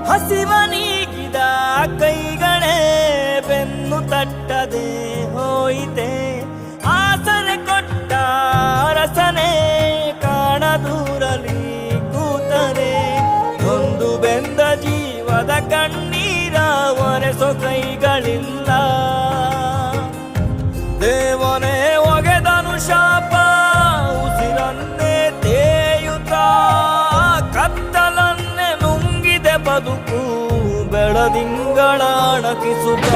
ಹಸಿವ ನೀಗಿದ ಕೈಗಳೇ ಬೆನ್ನು ತಟ್ಟದೆ ಹೋಯಿತೆ. ಆಸರೆ ಕೊಟ್ಟ ರಸನೆ ಕಾಣದೂರಲಿ ಕೂತರೆ. ನೊಂದು ಬೆಂದ ಜೀವದ ಕಣ್ಣೀರ ಒರೆಸೋ ಕೈಗಳಿಲ್ಲ. ದೇವನೇ ಒಗೆದನು ಶಾಪ ಉಸಿರನ್ನೇ ತೇಯುತ್ತ. ಕತ್ತಲನ್ನೇ ನುಂಗಿದೆ ಬದುಕು ಬೆಳದಿಂಗಳ ಅಣಕಿಸುತ್ತ.